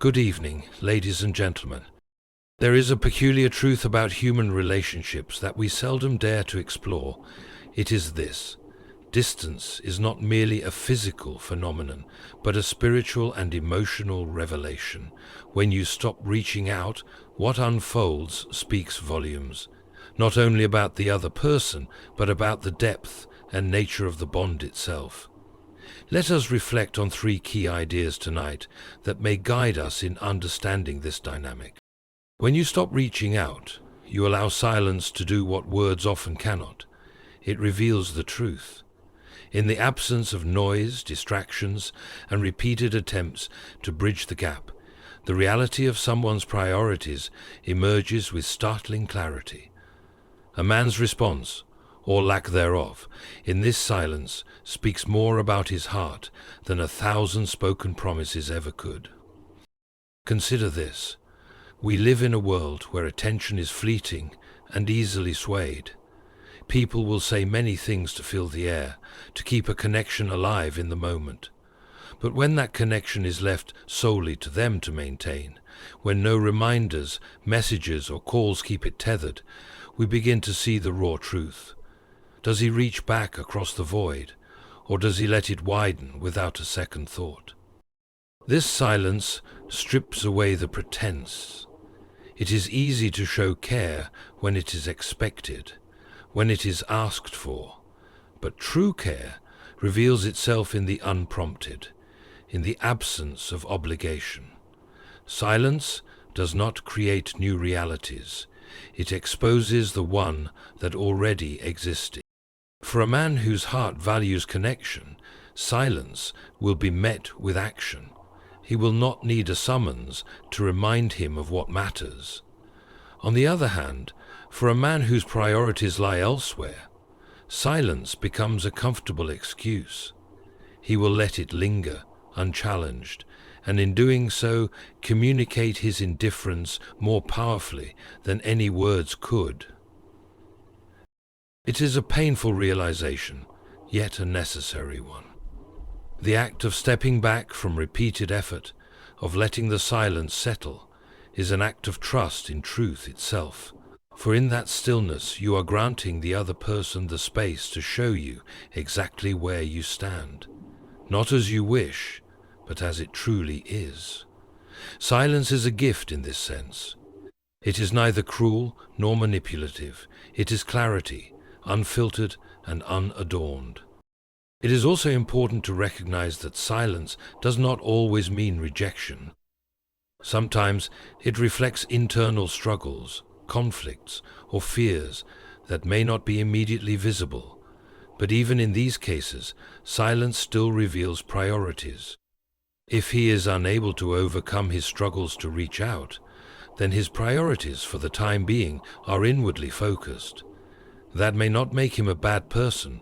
Good evening, ladies and gentlemen. There is a peculiar truth about human relationships that we seldom dare to explore. It is this: distance is not merely a physical phenomenon, but a spiritual and emotional revelation. When you stop reaching out, what unfolds speaks volumes, not only about the other person, but about the depth and nature of the bond itself. Let us reflect on three key ideas tonight that may guide us in understanding this dynamic. When you stop reaching out, you allow silence to do what words often cannot. It reveals the truth. In the absence of noise, distractions, and repeated attempts to bridge the gap, the reality of someone's priorities emerges with startling clarity. A man's response, or lack thereof, in this silence speaks more about his heart than 1,000 spoken promises ever could. Consider this: we live in a world where attention is fleeting and easily swayed. People will say many things to fill the air, to keep a connection alive in the moment. But when that connection is left solely to them to maintain, when no reminders, messages, or calls keep it tethered, we begin to see the raw truth. Does he reach back across the void, or does he let it widen without a second thought? This silence strips away the pretense. It is easy to show care when it is expected, when it is asked for, but true care reveals itself in the unprompted, in the absence of obligation. Silence does not create new realities. It exposes the one that already existed. For a man whose heart values connection, silence will be met with action. He will not need a summons to remind him of what matters. On the other hand, for a man whose priorities lie elsewhere, silence becomes a comfortable excuse. He will let it linger, unchallenged, and in doing so communicate his indifference more powerfully than any words could. It is a painful realization, yet a necessary one. The act of stepping back from repeated effort, of letting the silence settle, is an act of trust in truth itself. For in that stillness you are granting the other person the space to show you exactly where you stand, not as you wish, but as it truly is. Silence is a gift in this sense. It is neither cruel nor manipulative. It is clarity, unfiltered and unadorned. It is also important to recognize that silence does not always mean rejection. Sometimes it reflects internal struggles, conflicts, or fears that may not be immediately visible. But even in these cases, silence still reveals priorities. If he is unable to overcome his struggles to reach out, then his priorities for the time being are inwardly focused. That may not make him a bad person,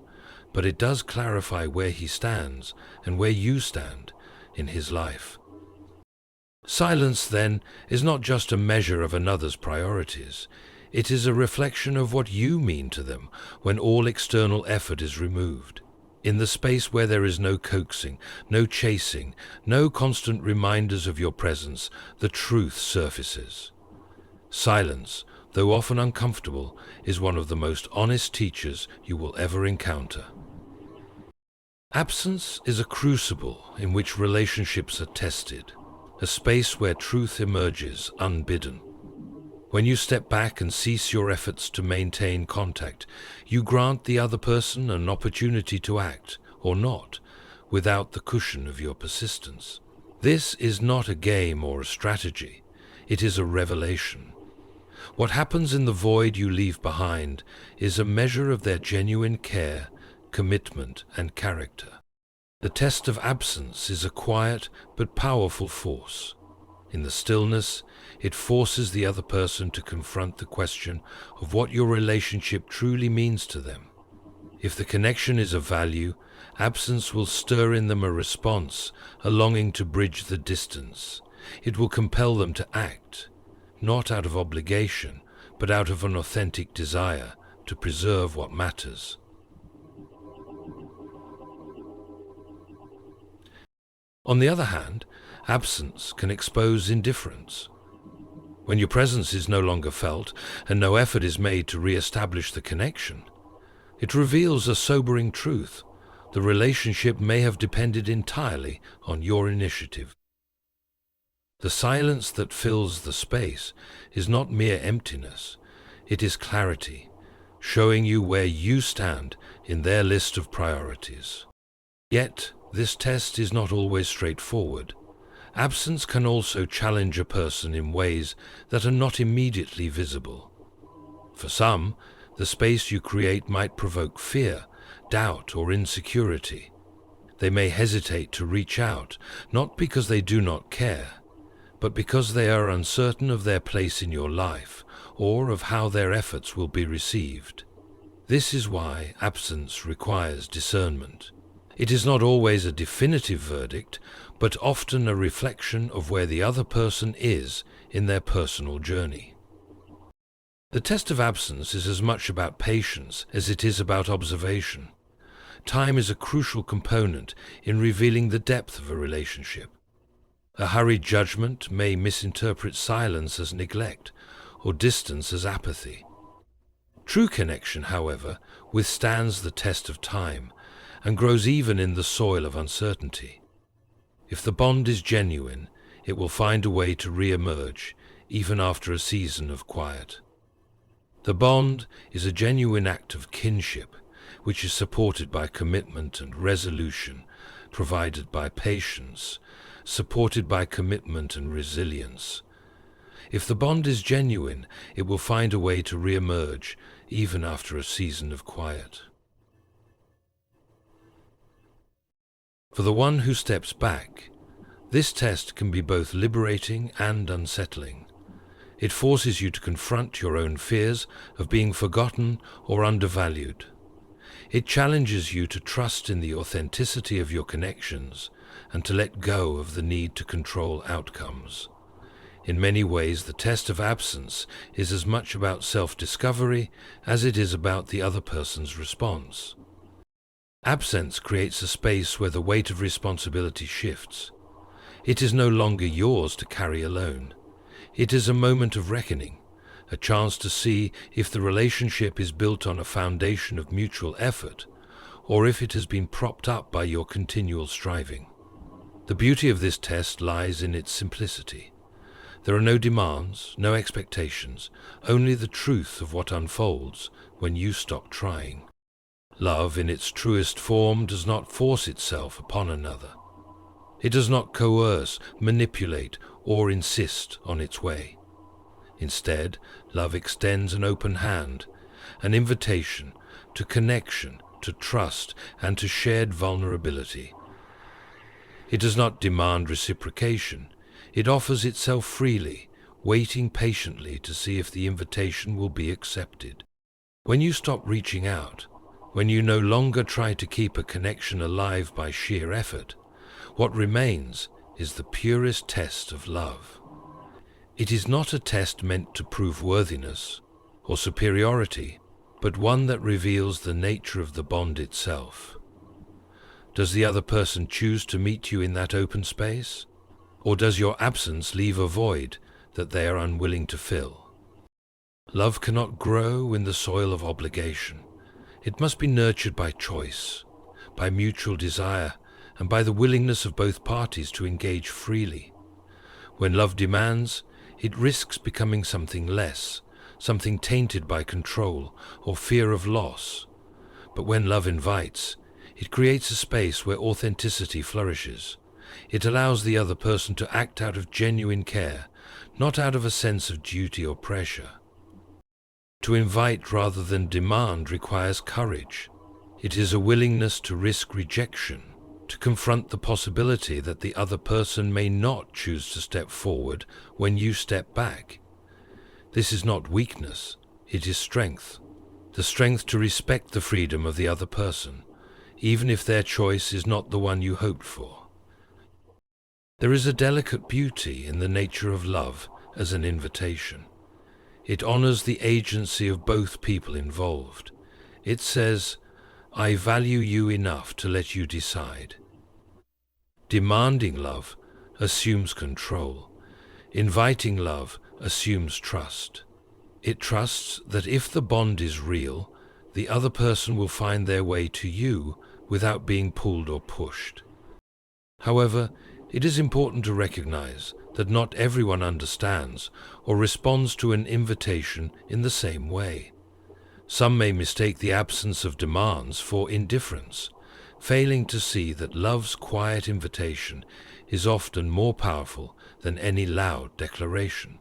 but it does clarify where he stands and where you stand in his life. Silence, then, is not just a measure of another's priorities. It is a reflection of what you mean to them when all external effort is removed. In the space where there is no coaxing, no chasing, no constant reminders of your presence, the truth surfaces. Silence, though often uncomfortable, is one of the most honest teachers you will ever encounter. Absence is a crucible in which relationships are tested, a space where truth emerges unbidden. When you step back and cease your efforts to maintain contact, you grant the other person an opportunity to act, or not, without the cushion of your persistence. This is not a game or a strategy. It is a revelation. What happens in the void you leave behind is a measure of their genuine care, commitment, and character. The test of absence is a quiet but powerful force. In the stillness, it forces the other person to confront the question of what your relationship truly means to them. If the connection is of value, absence will stir in them a response, a longing to bridge the distance. It will compel them to act, not out of obligation, but out of an authentic desire to preserve what matters. On the other hand, Absence can expose indifference. When your presence is no longer felt and no effort is made to re-establish the connection, it reveals a sobering truth. The relationship may have depended entirely on your initiative. The silence that fills the space is not mere emptiness, it is clarity, showing you where you stand in their list of priorities. Yet, this test is not always straightforward. Absence can also challenge a person in ways that are not immediately visible. For some, the space you create might provoke fear, doubt, or insecurity. They may hesitate to reach out, not because they do not care, but because they are uncertain of their place in your life or of how their efforts will be received. This is why absence requires discernment. It is not always a definitive verdict, but often a reflection of where the other person is in their personal journey. The test of absence is as much about patience as it is about observation. Time is a crucial component in revealing the depth of a relationship. A hurried judgment may misinterpret silence as neglect or distance as apathy. True connection, however, withstands the test of time and grows even in the soil of uncertainty. If the bond is genuine, it will find a way to re-emerge, even after a season of quiet. The bond is a genuine act of kinship, which is supported by commitment and resolution, provided by patience, supported by commitment and resilience. If the bond is genuine, it will find a way to re-emerge, even after a season of quiet. For the one who steps back, this test can be both liberating and unsettling. It forces you to confront your own fears of being forgotten or undervalued. It challenges you to trust in the authenticity of your connections and to let go of the need to control outcomes. In many ways, the test of absence is as much about self-discovery as it is about the other person's response. Absence creates a space where the weight of responsibility shifts. It is no longer yours to carry alone. It is a moment of reckoning, a chance to see if the relationship is built on a foundation of mutual effort, or if it has been propped up by your continual striving. The beauty of this test lies in its simplicity. There are no demands, no expectations, only the truth of what unfolds when you stop trying. Love, in its truest form, does not force itself upon another. It does not coerce, manipulate, or insist on its way. Instead, love extends an open hand, an invitation to connection, to trust, and to shared vulnerability. It does not demand reciprocation. It offers itself freely, waiting patiently to see if the invitation will be accepted. When you stop reaching out, when you no longer try to keep a connection alive by sheer effort, what remains is the purest test of love. It is not a test meant to prove worthiness or superiority, but one that reveals the nature of the bond itself. Does the other person choose to meet you in that open space? Or does your absence leave a void that they are unwilling to fill? Love cannot grow in the soil of obligation. It must be nurtured by choice, by mutual desire, and by the willingness of both parties to engage freely. When love demands, it risks becoming something less, something tainted by control or fear of loss. But when love invites, it creates a space where authenticity flourishes. It allows the other person to act out of genuine care, not out of a sense of duty or pressure. To invite rather than demand requires courage. It is a willingness to risk rejection, to confront the possibility that the other person may not choose to step forward when you step back. This is not weakness, it is strength. The strength to respect the freedom of the other person, even if their choice is not the one you hoped for. There is a delicate beauty in the nature of love as an invitation. It honors the agency of both people involved. It says, "I value you enough to let you decide." Demanding love, assumes control. Inviting love assumes trust. It trusts that if the bond is real, the other person will find their way to you without being pulled or pushed. However, it is important to recognize that not everyone understands or responds to an invitation in the same way. Some may mistake the absence of demands for indifference, failing to see that love's quiet invitation is often more powerful than any loud declaration.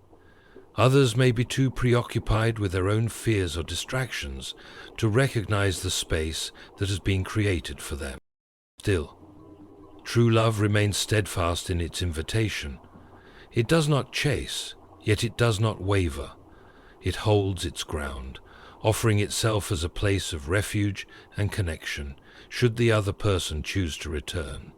Others may be too preoccupied with their own fears or distractions to recognize the space that has been created for them. Still, true love remains steadfast in its invitation. It does not chase, yet it does not waver. It holds its ground, offering itself as a place of refuge and connection, should the other person choose to return.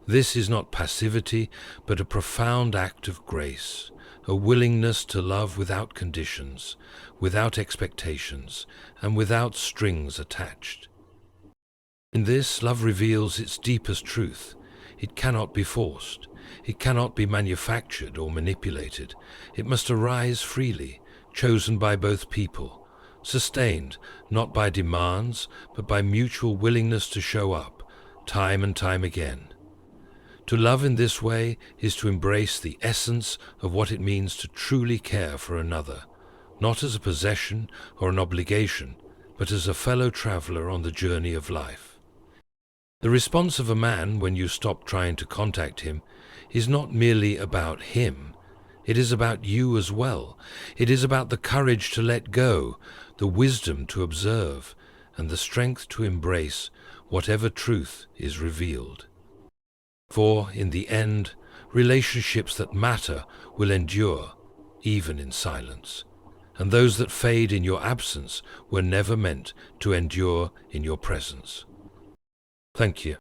This is not passivity, but a profound act of grace, a willingness to love without conditions, without expectations, and without strings attached. In this, love reveals its deepest truth. It cannot be forced. It cannot be manufactured or manipulated. It must arise freely, chosen by both people, sustained not by demands, but by mutual willingness to show up, time and time again. To love in this way is to embrace the essence of what it means to truly care for another, not as a possession or an obligation, but as a fellow traveler on the journey of life. The response of a man when you stop trying to contact him is not merely about him. It is about you as well. It is about the courage to let go, the wisdom to observe, and the strength to embrace whatever truth is revealed. For, in the end, relationships that matter will endure, even in silence, and those that fade in your absence were never meant to endure in your presence. Thank you.